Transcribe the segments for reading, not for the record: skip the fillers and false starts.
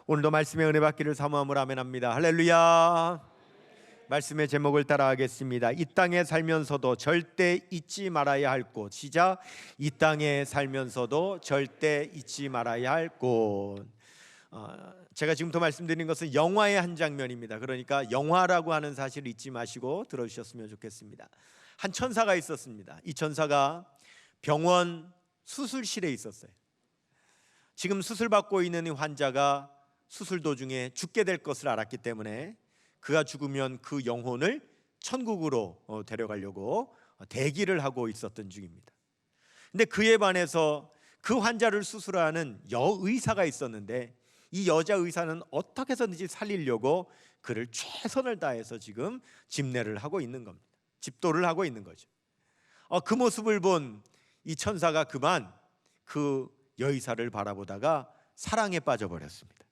오늘도 말씀의 은혜 받기를 사모함을 아멘합니다. 할렐루야. 말씀의 제목을 따라하겠습니다. 이 땅에 살면서도 절대 잊지 말아야 할 곳. 시작. 이 땅에 살면서도 절대 잊지 말아야 할 곳. 제가 지금부터 말씀드리는 것은 영화의 한 장면입니다. 그러니까 영화라고 하는 사실을 잊지 마시고 들어주셨으면 좋겠습니다. 한 천사가 있었습니다. 이 천사가 병원 수술실에 있었어요. 지금 수술받고 있는 이 환자가 수술 도중에 죽게 될 것을 알았기 때문에 그가 죽으면 그 영혼을 천국으로 데려가려고 대기를 하고 있었던 중입니다. 근데 그에 반해서 그 환자를 수술하는 여의사가 있었는데 이 여자 의사는 어떻게 해서든지 살리려고 그를 최선을 다해서 지금 집례를 하고 있는 겁니다. 집도를 하고 있는 거죠. 그 모습을 본 이 천사가 그만 그 여의사를 바라보다가 사랑에 빠져버렸습니다.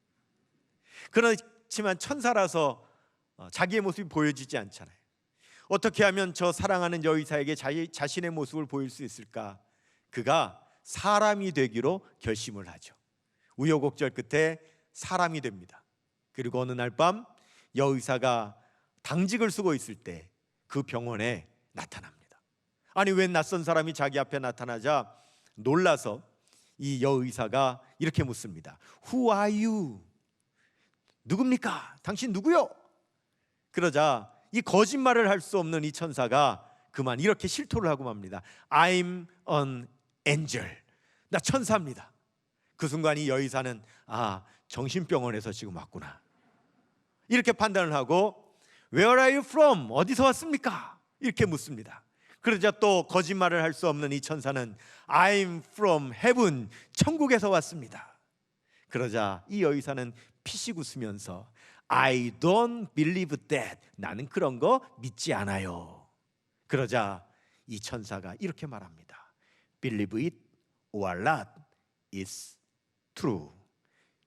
그렇지만 천사라서 자기의 모습이 보여지지 않잖아요. 어떻게 하면 저 사랑하는 여의사에게 자신의 모습을 보일 수 있을까? 그가 사람이 되기로 결심을 하죠. 우여곡절 끝에 사람이 됩니다. 그리고 어느 날 밤 여의사가 당직을 쓰고 있을 때 그 병원에 나타납니다. 아니, 웬 낯선 사람이 자기 앞에 나타나자 놀라서 이 여의사가 이렇게 묻습니다. Who are you? 누굽니까? 당신 누구요? 그러자 이 거짓말을 할 수 없는 이 천사가 그만 이렇게 실토를 하고 맙니다. I'm an angel. 나 천사입니다. 그 순간 이 여의사는 정신병원에서 지금 왔구나 이렇게 판단을 하고 Where are you from? 어디서 왔습니까? 이렇게 묻습니다. 그러자 또 거짓말을 할 수 없는 이 천사는 I'm from heaven. 천국에서 왔습니다. 그러자 이 여의사는 피식 웃으면서 I don't believe that. 나는 그런 거 믿지 않아요. 그러자 이 천사가 이렇게 말합니다. Believe it or not, it's true.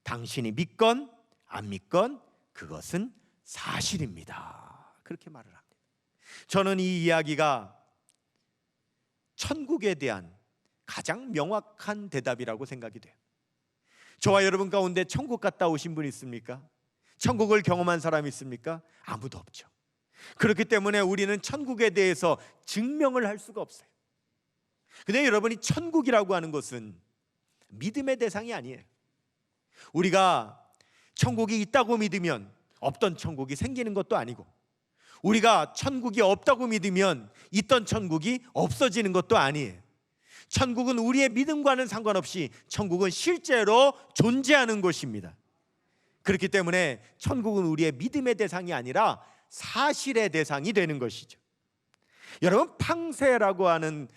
당신이 믿건 안 믿건 그것은 사실입니다. 그렇게 말을 합니다. 저는 이 이야기가 천국에 대한 가장 명확한 대답이라고 생각이 돼요. 저와 여러분 가운데 천국 갔다 오신 분 있습니까? 천국을 경험한 사람 있습니까? 아무도 없죠. 그렇기 때문에 우리는 천국에 대해서 증명을 할 수가 없어요. 근데 여러분이 천국이라고 하는 것은 믿음의 대상이 아니에요. 우리가 천국이 있다고 믿으면 없던 천국이 생기는 것도 아니고, 우리가 천국이 없다고 믿으면 있던 천국이 없어지는 것도 아니에요. 천국은 우리의 믿음과는 상관없이 천국은 실제로 존재하는 곳입니다. 그렇기 때문에 천국은 우리의 믿음의 대상이 아니라 사실의 대상이 되는 것이죠. 여러분, 팡세라고 하는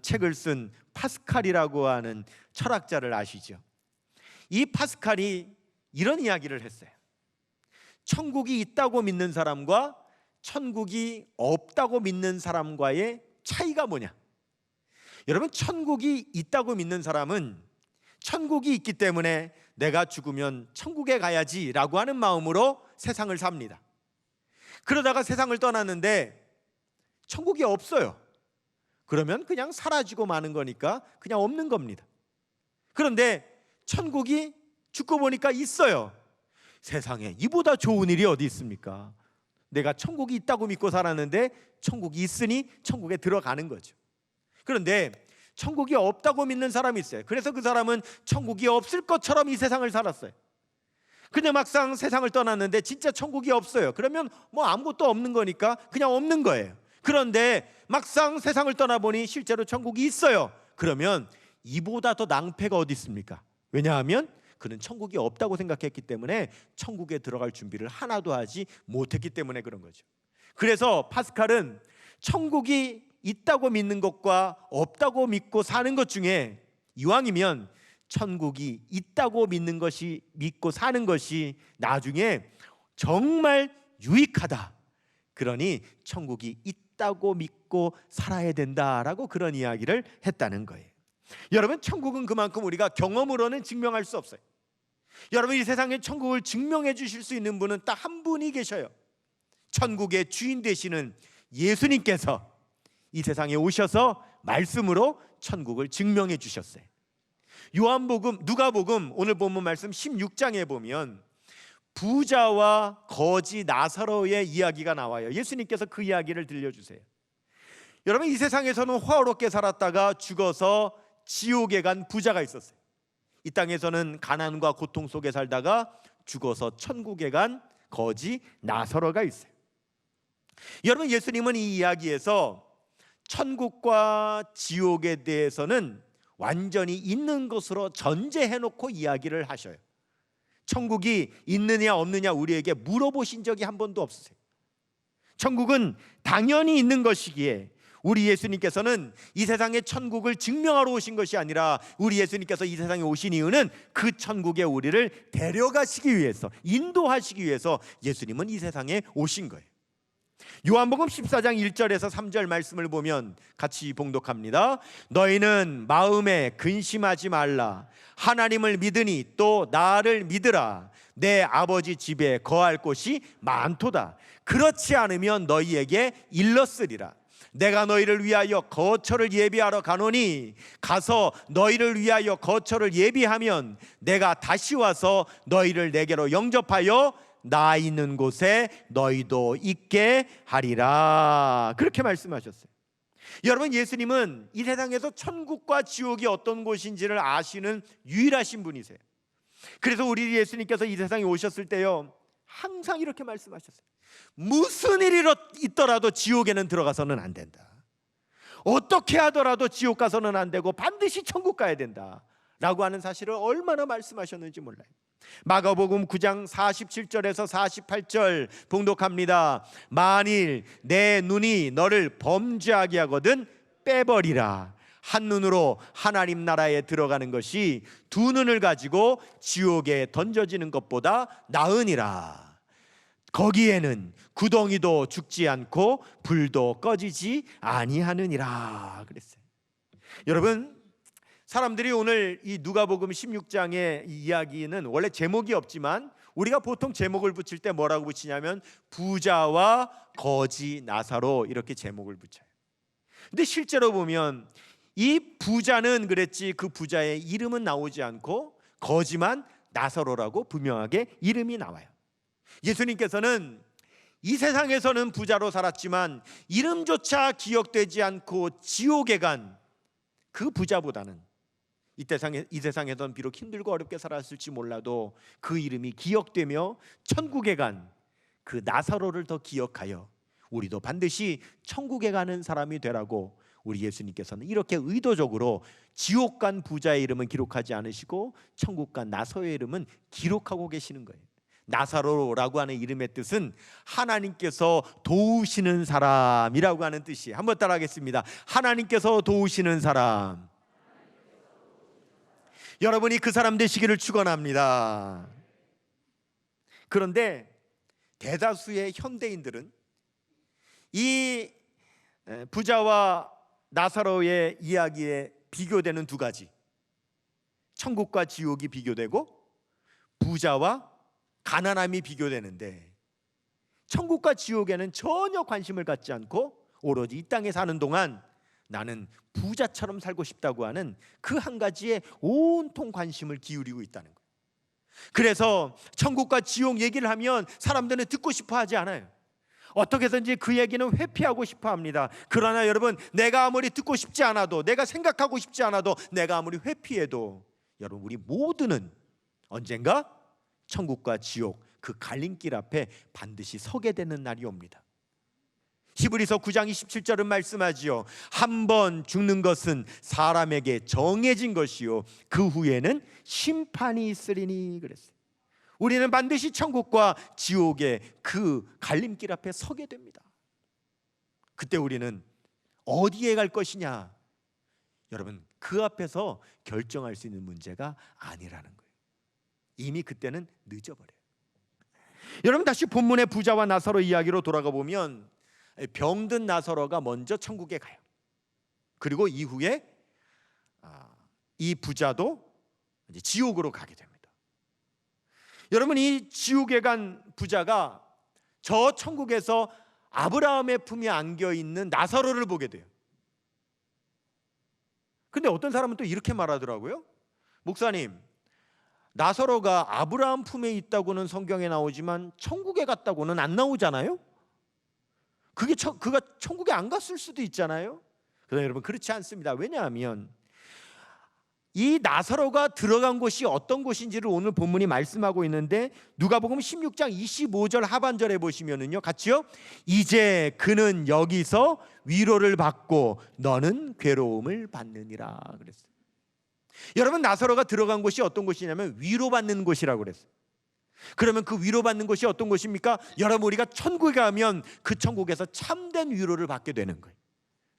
책을 쓴 파스칼이라고 하는 철학자를 아시죠? 이 파스칼이 이런 이야기를 했어요. 천국이 있다고 믿는 사람과 천국이 없다고 믿는 사람과의 차이가 뭐냐? 여러분, 천국이 있다고 믿는 사람은 천국이 있기 때문에 내가 죽으면 천국에 가야지 라고 하는 마음으로 세상을 삽니다. 그러다가 세상을 떠났는데 천국이 없어요. 그러면 그냥 사라지고 마는 거니까 그냥 없는 겁니다. 그런데 천국이 죽고 보니까 있어요. 세상에 이보다 좋은 일이 어디 있습니까? 내가 천국이 있다고 믿고 살았는데 천국이 있으니 천국에 들어가는 거죠. 그런데 천국이 없다고 믿는 사람이 있어요. 그래서 그 사람은 천국이 없을 것처럼 이 세상을 살았어요. 근데 막상 세상을 떠났는데 진짜 천국이 없어요. 그러면 뭐 아무것도 없는 거니까 그냥 없는 거예요. 그런데 막상 세상을 떠나보니 실제로 천국이 있어요. 그러면 이보다 더 낭패가 어디 있습니까? 왜냐하면 그는 천국이 없다고 생각했기 때문에 천국에 들어갈 준비를 하나도 하지 못했기 때문에 그런 거죠. 그래서 파스칼은 천국이 있다고 믿는 것과 없다고 믿고 사는 것 중에 이왕이면 천국이 있다고 믿는 것이, 믿고 사는 것이 나중에 정말 유익하다. 그러니 천국이 있다고 믿고 살아야 된다라고 그런 이야기를 했다는 거예요. 여러분, 천국은 그만큼 우리가 경험으로는 증명할 수 없어요. 여러분, 이 세상에 천국을 증명해 주실 수 있는 분은 딱 한 분이 계셔요. 천국의 주인 되시는 예수님께서 이 세상에 오셔서 말씀으로 천국을 증명해 주셨어요. 누가복음 오늘 본문 말씀 16장에 보면 부자와 거지 나사로의 이야기가 나와요. 예수님께서 그 이야기를 들려주세요. 여러분, 이 세상에서는 화어롭게 살았다가 죽어서 지옥에 간 부자가 있었어요. 이 땅에서는 가난과 고통 속에 살다가 죽어서 천국에 간 거지 나사로가 있어요. 여러분, 예수님은 이 이야기에서 천국과 지옥에 대해서는 완전히 있는 것으로 전제해놓고 이야기를 하셔요. 천국이 있느냐 없느냐 우리에게 물어보신 적이 한 번도 없으세요. 천국은 당연히 있는 것이기에 우리 예수님께서는 이 세상의 천국을 증명하러 오신 것이 아니라 우리 예수님께서 이 세상에 오신 이유는 그 천국에 우리를 데려가시기 위해서, 인도하시기 위해서 예수님은 이 세상에 오신 거예요. 요한복음 14장 1절에서 3절 말씀을 보면 같이 봉독합니다. 너희는 마음에 근심하지 말라. 하나님을 믿으니 또 나를 믿으라. 내 아버지 집에 거할 곳이 많도다. 그렇지 않으면 너희에게 일렀으리라. 내가 너희를 위하여 거처를 예비하러 가노니 가서 너희를 위하여 거처를 예비하면 내가 다시 와서 너희를 내게로 영접하여 나 있는 곳에 너희도 있게 하리라. 그렇게 말씀하셨어요. 여러분, 예수님은 이 세상에서 천국과 지옥이 어떤 곳인지를 아시는 유일하신 분이세요. 그래서 우리 예수님께서 이 세상에 오셨을 때요, 항상 이렇게 말씀하셨어요. 무슨 일이 있더라도 지옥에는 들어가서는 안 된다. 어떻게 하더라도 지옥 가서는 안 되고 반드시 천국 가야 된다 라고 하는 사실을 얼마나 말씀하셨는지 몰라요. 마가복음 9장 47절에서 48절 봉독합니다. 만일 내 눈이 너를 범죄하게 하거든 빼버리라. 한 눈으로 하나님 나라에 들어가는 것이 두 눈을 가지고 지옥에 던져지는 것보다 나으니라. 거기에는 구덩이도 죽지 않고 불도 꺼지지 아니하느니라 그랬어요. 여러분, 사람들이 오늘 이 누가복음 16장의 이야기는 원래 제목이 없지만 우리가 보통 제목을 붙일 때 뭐라고 붙이냐면 부자와 거지 나사로 이렇게 제목을 붙여요. 근데 실제로 보면 이 부자는 그랬지 그 부자의 이름은 나오지 않고 거지만 나사로라고 분명하게 이름이 나와요. 예수님께서는 이 세상에서는 부자로 살았지만 이름조차 기억되지 않고 지옥에 간 그 부자보다는 이 세상에선 비록 힘들고 어렵게 살았을지 몰라도 그 이름이 기억되며 천국에 간 그 나사로를 더 기억하여 우리도 반드시 천국에 가는 사람이 되라고 우리 예수님께서는 이렇게 의도적으로 지옥 간 부자의 이름은 기록하지 않으시고 천국 간 나사로의 이름은 기록하고 계시는 거예요. 나사로라고 하는 이름의 뜻은 하나님께서 도우시는 사람이라고 하는 뜻이에요. 한번 따라하겠습니다. 하나님께서 도우시는 사람. 여러분이 그 사람 되시기를 축원합니다. 그런데 대다수의 현대인들은 이 부자와 나사로의 이야기에 비교되는 두 가지, 천국과 지옥이 비교되고 부자와 가난함이 비교되는데 천국과 지옥에는 전혀 관심을 갖지 않고 오로지 이 땅에 사는 동안 나는 부자처럼 살고 싶다고 하는 그 한 가지에 온통 관심을 기울이고 있다는 거예요. 그래서 천국과 지옥 얘기를 하면 사람들은 듣고 싶어 하지 않아요. 어떻게 해서든지 그 얘기는 회피하고 싶어 합니다. 그러나 여러분, 내가 아무리 듣고 싶지 않아도, 내가 생각하고 싶지 않아도, 내가 아무리 회피해도 여러분, 우리 모두는 언젠가 천국과 지옥 그 갈림길 앞에 반드시 서게 되는 날이 옵니다. 히브리서 9장 27절은 말씀하지요. 한 번 죽는 것은 사람에게 정해진 것이요 그 후에는 심판이 있으리니 그랬어요. 우리는 반드시 천국과 지옥의 그 갈림길 앞에 서게 됩니다. 그때 우리는 어디에 갈 것이냐, 여러분, 그 앞에서 결정할 수 있는 문제가 아니라는 거예요. 이미 그때는 늦어버려요. 여러분, 다시 본문의 부자와 나사로 이야기로 돌아가 보면 병든 나사로가 먼저 천국에 가요. 그리고 이후에 이 부자도 이제 지옥으로 가게 됩니다. 여러분, 이 지옥에 간 부자가 저 천국에서 아브라함의 품에 안겨 있는 나사로를 보게 돼요. 근데 어떤 사람은 또 이렇게 말하더라고요. 목사님, 나사로가 아브라함 품에 있다고는 성경에 나오지만 천국에 갔다고는 안 나오잖아요. 그가 천국에 안 갔을 수도 있잖아요. 그러나 여러분, 그렇지 않습니다. 왜냐하면 이 나사로가 들어간 곳이 어떤 곳인지를 오늘 본문이 말씀하고 있는데, 누가복음 16장 25절 하반절에 보시면은요, 같이요. 이제 그는 여기서 위로를 받고 너는 괴로움을 받느니라 그랬어요. 여러분, 나사로가 들어간 곳이 어떤 곳이냐면 위로받는 곳이라고 그랬어요. 그러면 그 위로받는 곳이 어떤 곳입니까? 여러분, 우리가 천국에 가면 그 천국에서 참된 위로를 받게 되는 거예요.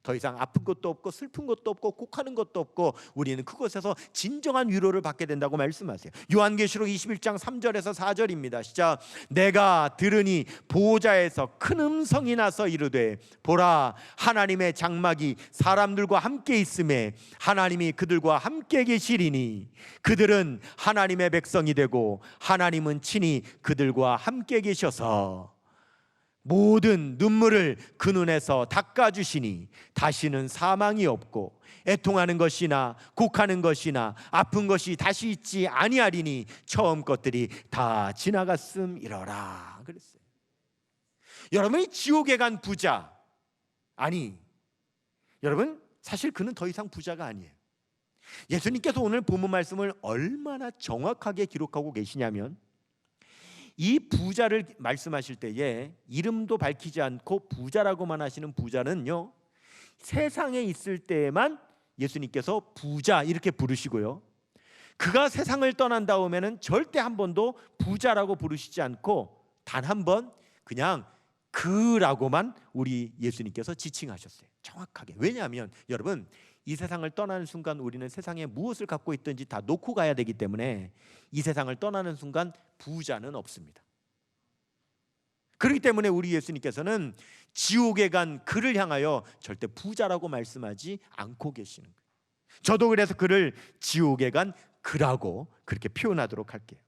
더 이상 아픈 것도 없고 슬픈 것도 없고 곡하는 것도 없고 우리는 그곳에서 진정한 위로를 받게 된다고 말씀하세요. 요한계시록 21장 3절에서 4절입니다. 시작. 내가 들으니 보호자에서 큰 음성이 나서 이르되 보라, 하나님의 장막이 사람들과 함께 있음에 하나님이 그들과 함께 계시리니 그들은 하나님의 백성이 되고 하나님은 친히 그들과 함께 계셔서 모든 눈물을 그 눈에서 닦아주시니 다시는 사망이 없고 애통하는 것이나 곡하는 것이나 아픈 것이 다시 있지 아니하리니 처음 것들이 다 지나갔음이러라 그랬어요. 여러분이 지옥에 간 부자, 아니, 여러분 사실 그는 더 이상 부자가 아니에요. 예수님께서 오늘 본문 말씀을 얼마나 정확하게 기록하고 계시냐면, 이 부자를 말씀하실 때에 이름도 밝히지 않고 부자라고만 하시는 부자는요, 세상에 있을 때에만 예수님께서 부자 이렇게 부르시고요, 그가 세상을 떠난 다음에는 절대 한 번도 부자라고 부르시지 않고 단 한 번 그냥 그라고만 우리 예수님께서 지칭하셨어요. 정확하게. 왜냐하면 여러분, 이 세상을 떠나는 순간 우리는 세상에 무엇을 갖고 있든지 다 놓고 가야 되기 때문에 이 세상을 떠나는 순간 부자는 없습니다. 그렇기 때문에 우리 예수님께서는 지옥에 간 그를 향하여 절대 부자라고 말씀하지 않고 계시는 거예요. 저도 그래서 그를 지옥에 간 그라고 그렇게 표현하도록 할게요.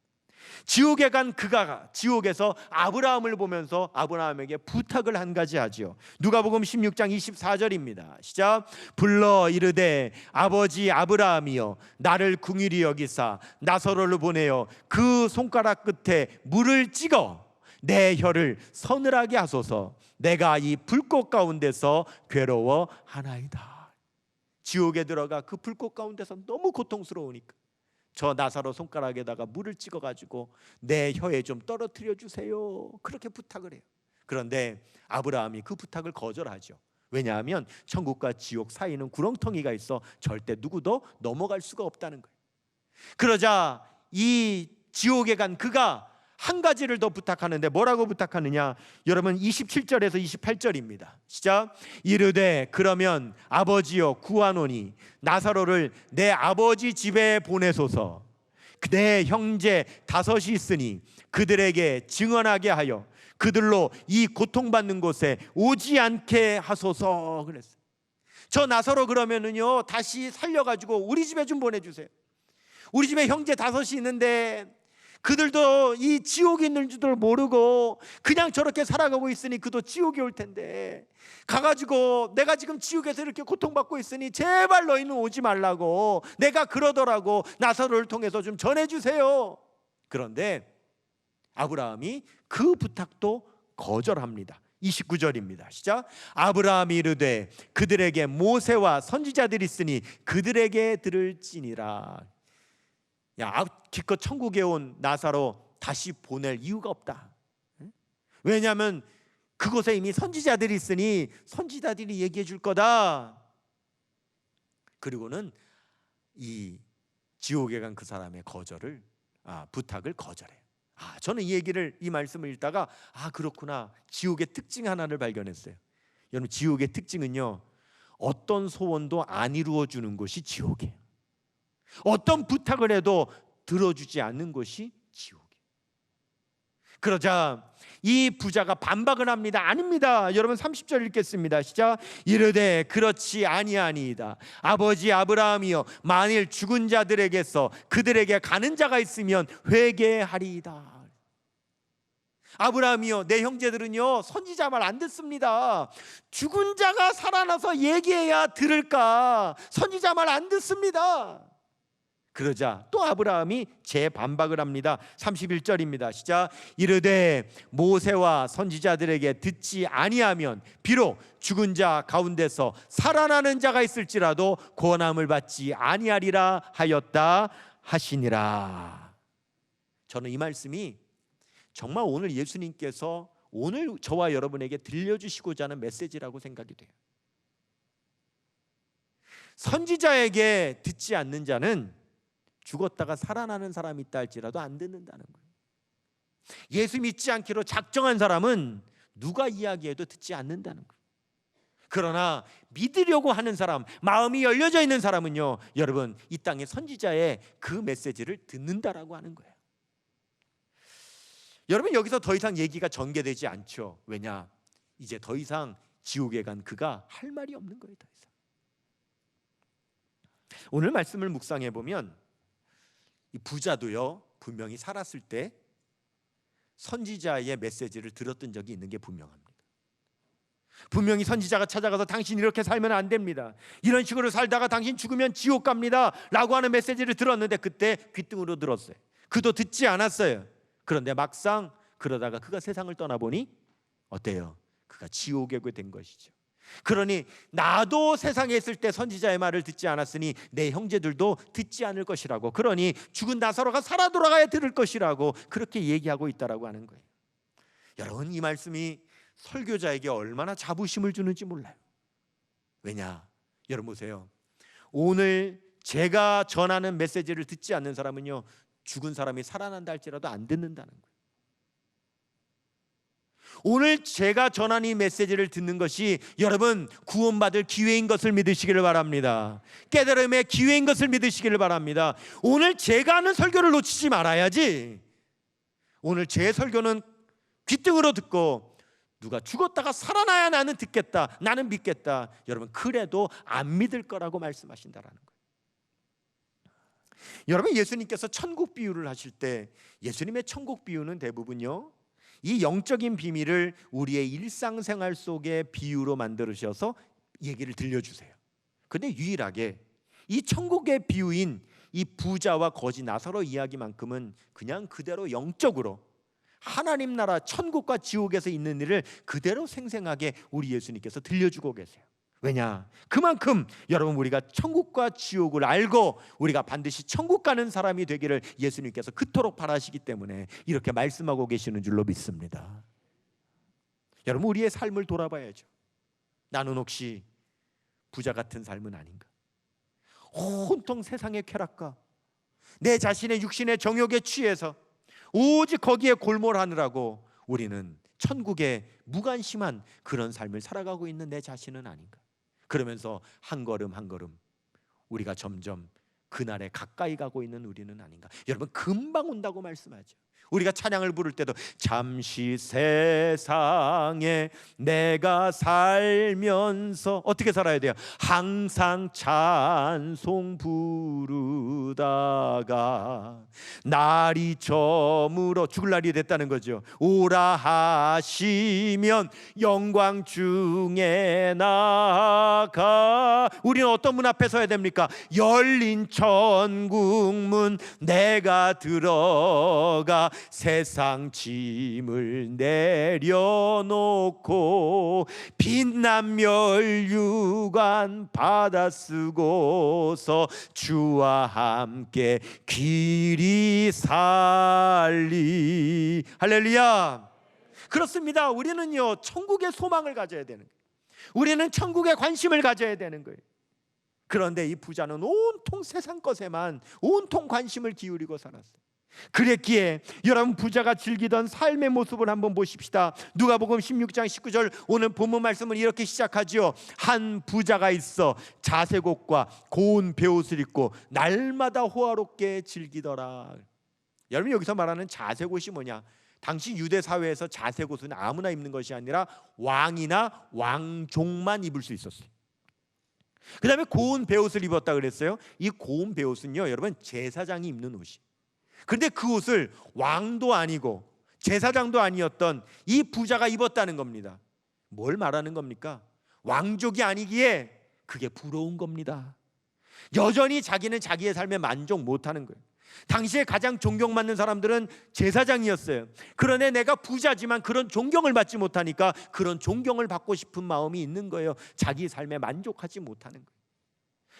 지옥에 간 그가 지옥에서 아브라함을 보면서 아브라함에게 부탁을 한 가지 하지요. 누가복음 16장 24절입니다. 시작. 불러 이르되 아버지 아브라함이여, 나를 긍휼히 여기사 나사로를 보내어 그 손가락 끝에 물을 찍어 내 혀를 서늘하게 하소서. 내가 이 불꽃 가운데서 괴로워하나이다. 지옥에 들어가 그 불꽃 가운데서 너무 고통스러우니까 저 나사로 손가락에다가 물을 찍어가지고 내 혀에 좀 떨어뜨려 주세요, 그렇게 부탁을 해요. 그런데 아브라함이 그 부탁을 거절하죠. 왜냐하면 천국과 지옥 사이는 구렁텅이가 있어 절대 누구도 넘어갈 수가 없다는 거예요. 그러자 이 지옥에 간 그가 한 가지를 더 부탁하는데 뭐라고 부탁하느냐? 여러분 27절에서 28절입니다. 시작. 이르되 그러면 아버지여 구하노니 나사로를 내 아버지 집에 보내소서. 내 형제 5이 있으니 그들에게 증언하게 하여 그들로 이 고통받는 곳에 오지 않게 하소서 그랬어요. 저 나사로 그러면은요 다시 살려가지고 우리 집에 좀 보내주세요. 우리 집에 형제 5이 있는데 그들도 이 지옥에 있는 줄도 모르고 그냥 저렇게 살아가고 있으니 그도 지옥에 올 텐데 가가지고 내가 지금 지옥에서 이렇게 고통받고 있으니 제발 너희는 오지 말라고 내가 그러더라고 나사로를 통해서 좀 전해주세요. 그런데 아브라함이 그 부탁도 거절합니다. 29절입니다. 시작. 아브라함이 이르되 그들에게 모세와 선지자들이 있으니 그들에게 들을지니라. 야, 기껏 천국에 온 나사로 다시 보낼 이유가 없다. 왜냐하면 그곳에 이미 선지자들이 있으니 선지자들이 얘기해 줄 거다. 그리고는 이 지옥에 간 그 사람의 부탁을 거절해요. 저는 이 말씀을 읽다가 그렇구나, 지옥의 특징 하나를 발견했어요. 여러분, 지옥의 특징은요, 어떤 소원도 안 이루어주는 곳이 지옥이에요. 어떤 부탁을 해도 들어주지 않는 것이 지옥이에요. 그러자 이 부자가 반박을 합니다. 아닙니다. 여러분 30절 읽겠습니다. 시작. 이르되 그렇지 아니하니이다. 아버지 아브라함이여, 만일 죽은 자들에게서 그들에게 가는 자가 있으면 회개하리이다. 아브라함이요, 내 형제들은요 선지자 말 안 듣습니다. 죽은 자가 살아나서 얘기해야 들을까? 선지자 말 안 듣습니다. 그러자 또 아브라함이 재반박을 합니다. 31절입니다. 시작. 이르되 모세와 선지자들에게 듣지 아니하면 비록 죽은 자 가운데서 살아나는 자가 있을지라도 권함을 받지 아니하리라 하였다 하시니라. 저는 이 말씀이 정말 오늘 예수님께서 오늘 저와 여러분에게 들려주시고자 하는 메시지라고 생각이 돼요. 선지자에게 듣지 않는 자는 죽었다가 살아나는 사람이 있다 할지라도 안 듣는다는 거예요. 예수 믿지 않기로 작정한 사람은 누가 이야기해도 듣지 않는다는 거예요. 그러나 믿으려고 하는 사람, 마음이 열려져 있는 사람은요, 여러분 이 땅의 선지자의 그 메시지를 듣는다라고 하는 거예요. 여러분 여기서 더 이상 얘기가 전개되지 않죠. 왜냐? 이제 더 이상 지옥에 간 그가 할 말이 없는 거예요. 더 이상. 오늘 말씀을 묵상해 보면 이 부자도요 분명히 살았을 때 선지자의 메시지를 들었던 적이 있는 게 분명합니다. 분명히 선지자가 찾아가서 당신 이렇게 살면 안 됩니다, 이런 식으로 살다가 당신 죽으면 지옥 갑니다 라고 하는 메시지를 들었는데 그때 귓등으로 들었어요. 그도 듣지 않았어요. 그런데 막상 그러다가 그가 세상을 떠나보니 어때요? 그가 지옥에 된 것이죠. 그러니 나도 세상에 있을 때 선지자의 말을 듣지 않았으니 내 형제들도 듣지 않을 것이라고, 그러니 죽은 나사로가 살아 돌아가야 들을 것이라고 그렇게 얘기하고 있다라고 하는 거예요. 여러분 이 말씀이 설교자에게 얼마나 자부심을 주는지 몰라요. 왜냐? 여러분 보세요. 오늘 제가 전하는 메시지를 듣지 않는 사람은요 죽은 사람이 살아난다 할지라도 안 듣는다는 거예요. 오늘 제가 전하는 이 메시지를 듣는 것이 여러분 구원받을 기회인 것을 믿으시기를 바랍니다. 깨달음의 기회인 것을 믿으시기를 바랍니다. 오늘 제가 하는 설교를 놓치지 말아야지. 오늘 제 설교는 귓등으로 듣고 누가 죽었다가 살아나야 나는 듣겠다, 나는 믿겠다, 여러분 그래도 안 믿을 거라고 말씀하신다라는 거예요. 여러분 예수님께서 천국 비유를 하실 때 예수님의 천국 비유는 대부분요 이 영적인 비밀을 우리의 일상생활 속에 비유로 만들으셔서 얘기를 들려주세요. 근데 유일하게 이 천국의 비유인 이 부자와 거지 나사로 이야기만큼은 그냥 그대로 영적으로 하나님 나라 천국과 지옥에서 있는 일을 그대로 생생하게 우리 예수님께서 들려주고 계세요. 왜냐? 그만큼 여러분 우리가 천국과 지옥을 알고 우리가 반드시 천국 가는 사람이 되기를 예수님께서 그토록 바라시기 때문에 이렇게 말씀하고 계시는 줄로 믿습니다. 여러분 우리의 삶을 돌아봐야죠. 나는 혹시 부자 같은 삶은 아닌가? 온통 세상의 쾌락과 내 자신의 육신의 정욕에 취해서 오직 거기에 골몰하느라고 우리는 천국에 무관심한 그런 삶을 살아가고 있는 내 자신은 아닌가? 그러면서 한 걸음 한 걸음 우리가 점점 그날에 가까이 가고 있는 우리는 아닌가? 여러분 금방 온다고 말씀하죠. 우리가 찬양을 부를 때도 잠시 세상에 내가 살면서 어떻게 살아야 돼요? 항상 찬송 부르다가 날이 저물어 죽을 날이 됐다는 거죠. 오라 하시면 영광 중에 나가. 우리는 어떤 문 앞에 서야 됩니까? 열린 천국문 내가 들어가 세상 짐을 내려놓고 빛난 멸류관 받아 쓰고서 주와 함께 길이 살리. 할렐루야. 그렇습니다. 우리는요 천국의 소망을 가져야 되는 거예요. 우리는 천국에 관심을 가져야 되는 거예요. 그런데 이 부자는 온통 세상 것에만 온통 관심을 기울이고 살았어요. 그랬기에 여러분 부자가 즐기던 삶의 모습을 한번 보십시다. 누가복음 16장 19절 오늘 본문 말씀은 이렇게 시작하죠. 한 부자가 있어 자색옷과 고운 베옷을 입고 날마다 호화롭게 즐기더라. 여러분 여기서 말하는 자색옷이 뭐냐? 당시 유대 사회에서 자색옷은 아무나 입는 것이 아니라 왕이나 왕족만 입을 수 있었어요. 그 다음에 고운 베옷을 입었다 그랬어요. 이 고운 베옷은요 여러분 제사장이 입는 옷이. 그런데 그 옷을 왕도 아니고 제사장도 아니었던 이 부자가 입었다는 겁니다. 뭘 말하는 겁니까? 왕족이 아니기에 그게 부러운 겁니다. 여전히 자기는 자기의 삶에 만족 못하는 거예요. 당시에 가장 존경받는 사람들은 제사장이었어요. 그러나 내가 부자지만 그런 존경을 받지 못하니까 그런 존경을 받고 싶은 마음이 있는 거예요. 자기 삶에 만족하지 못하는 거예요.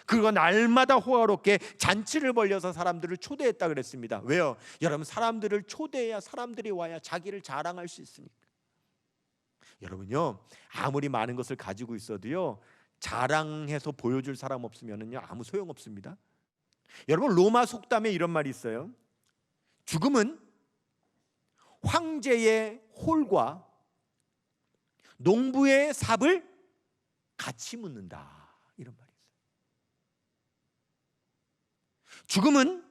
그리고 날마다 호화롭게 잔치를 벌려서 사람들을 초대했다 그랬습니다. 왜요? 여러분, 사람들을 초대해야 사람들이 와야 자기를 자랑할 수 있으니까. 여러분요, 아무리 많은 것을 가지고 있어도요, 자랑해서 보여줄 사람 없으면요 아무 소용 없습니다. 여러분, 로마 속담에 이런 말이 있어요. 죽음은 황제의 홀과 농부의 삽을 같이 묻는다, 이런 말이 있어요. 죽음은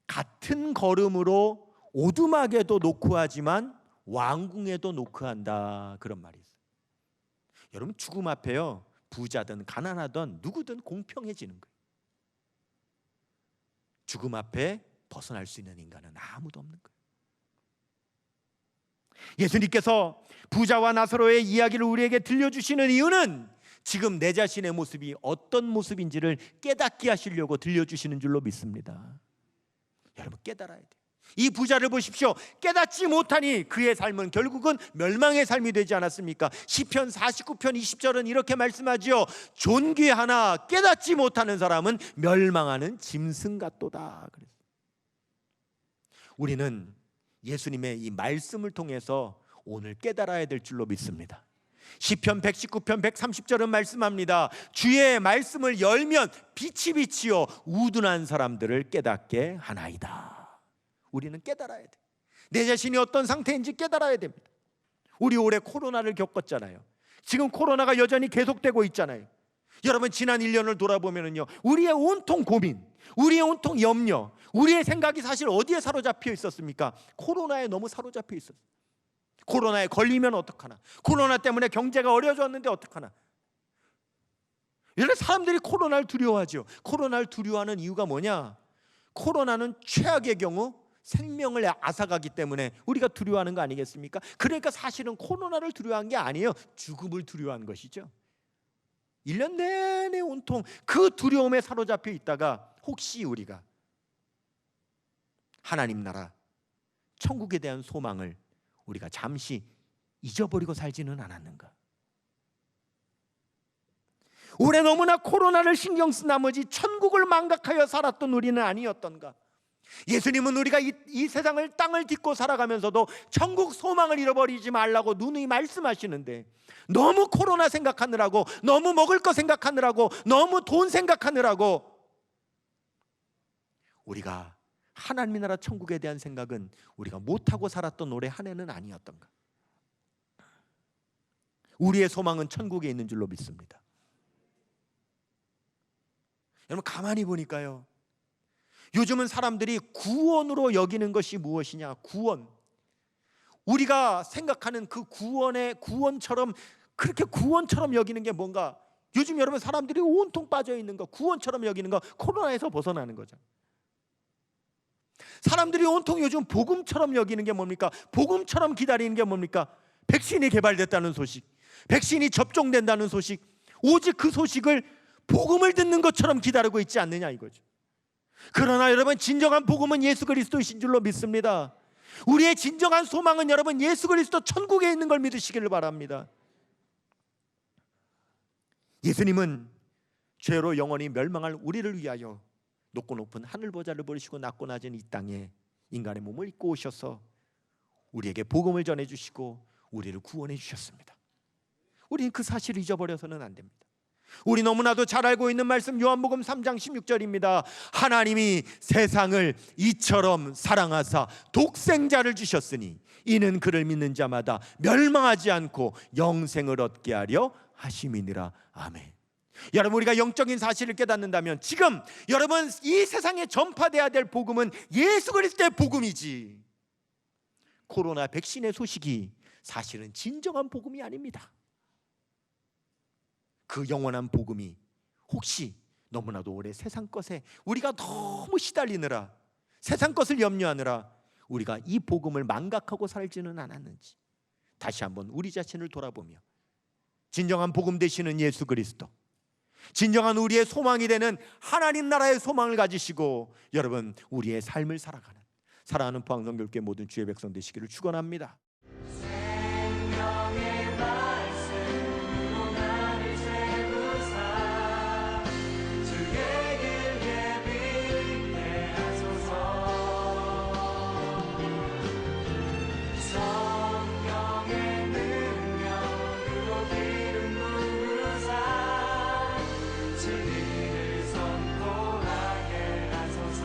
같은 걸음으로 오두막에도 놓고 하지만 왕궁에도 놓고 한다, 그런 말이 있어요. 여러분, 죽음 앞에요, 부자든 가난하든 누구든 공평해지는 거예요. 죽음 앞에 벗어날 수 있는 인간은 아무도 없는 거예요. 예수님께서 부자와 나사로의 이야기를 우리에게 들려주시는 이유는 지금 내 자신의 모습이 어떤 모습인지를 깨닫게 하시려고 들려주시는 줄로 믿습니다. 여러분, 깨달아야 돼요. 이 부자를 보십시오. 깨닫지 못하니 그의 삶은 결국은 멸망의 삶이 되지 않았습니까? 시편 49편 20절은 이렇게 말씀하지요. 존귀하나 깨닫지 못하는 사람은 멸망하는 짐승 같도다. 우리는 예수님의 이 말씀을 통해서 오늘 깨달아야 될 줄로 믿습니다. 시편 119편 130절은 말씀합니다. 주의 말씀을 열면 빛이 비치어 우둔한 사람들을 깨닫게 하나이다. 우리는 깨달아야 돼. 내 자신이 어떤 상태인지 깨달아야 됩니다. 우리 올해 코로나를 겪었잖아요. 지금 코로나가 여전히 계속되고 있잖아요. 여러분, 지난 1년을 돌아보면요, 우리의 온통 고민, 우리의 온통 염려, 우리의 생각이 사실 어디에 사로잡혀 있었습니까? 코로나에 너무 사로잡혀 있었어요. 코로나에 걸리면 어떡하나, 코로나 때문에 경제가 어려워졌는데 어떡하나. 이런 사람들이 코로나를 두려워하죠. 코로나를 두려워하는 이유가 뭐냐? 코로나는 최악의 경우 생명을 앗아가기 때문에 우리가 두려워하는 거 아니겠습니까? 그러니까 사실은 코로나를 두려워한 게 아니에요. 죽음을 두려워한 것이죠. 1년 내내 온통 그 두려움에 사로잡혀 있다가 혹시 우리가 하나님 나라, 천국에 대한 소망을 우리가 잠시 잊어버리고 살지는 않았는가? 올해 너무나 코로나를 신경 쓴 나머지 천국을 망각하여 살았던 우리는 아니었던가? 예수님은 우리가 이 세상을 땅을 딛고 살아가면서도 천국 소망을 잃어버리지 말라고 누누이 말씀하시는데, 너무 코로나 생각하느라고, 너무 먹을 거 생각하느라고, 너무 돈 생각하느라고 우리가 하나님의 나라 천국에 대한 생각은 우리가 못하고 살았던 올해 한 해는 아니었던가? 우리의 소망은 천국에 있는 줄로 믿습니다. 여러분, 가만히 보니까요, 요즘은 사람들이 구원으로 여기는 것이 무엇이냐? 구원. 우리가 생각하는 그 구원처럼, 그렇게 구원처럼 여기는 게 뭔가? 요즘 여러분, 사람들이 온통 빠져 있는 거, 구원처럼 여기는 거, 코로나에서 벗어나는 거죠. 사람들이 온통 요즘 복음처럼 여기는 게 뭡니까? 복음처럼 기다리는 게 뭡니까? 백신이 개발됐다는 소식, 백신이 접종된다는 소식, 오직 그 소식을 복음을 듣는 것처럼 기다리고 있지 않느냐 이거죠. 그러나 여러분, 진정한 복음은 예수 그리스도이신 줄로 믿습니다. 우리의 진정한 소망은 여러분, 예수 그리스도 천국에 있는 걸 믿으시기를 바랍니다. 예수님은 죄로 영원히 멸망할 우리를 위하여 높고 높은 하늘 보좌를 버리시고 낮고 낮은 이 땅에 인간의 몸을 입고 오셔서 우리에게 복음을 전해주시고 우리를 구원해 주셨습니다. 우리는 그 사실을 잊어버려서는 안 됩니다. 우리 너무나도 잘 알고 있는 말씀, 요한복음 3장 16절입니다. 하나님이 세상을 이처럼 사랑하사 독생자를 주셨으니 이는 그를 믿는 자마다 멸망하지 않고 영생을 얻게 하려 하심이니라. 아멘. 여러분, 우리가 영적인 사실을 깨닫는다면 지금 여러분, 이 세상에 전파돼야 될 복음은 예수 그리스도의 복음이지, 코로나 백신의 소식이 사실은 진정한 복음이 아닙니다. 그 영원한 복음이 혹시 너무나도 오래 세상 것에 우리가 너무 시달리느라, 세상 것을 염려하느라 우리가 이 복음을 망각하고 살지는 않았는지 다시 한번 우리 자신을 돌아보며 진정한 복음 되시는 예수 그리스도, 진정한 우리의 소망이 되는 하나님 나라의 소망을 가지시고 여러분 우리의 삶을 살아가는 사랑하는 포항성교회 모든 주의 백성 되시기를 축원합니다. 생명의 말씀으로 나를 세우사 주의 길 예비케 하소서. 성령의 능력으로 기름 부으사 진리를 선포하게 하소서.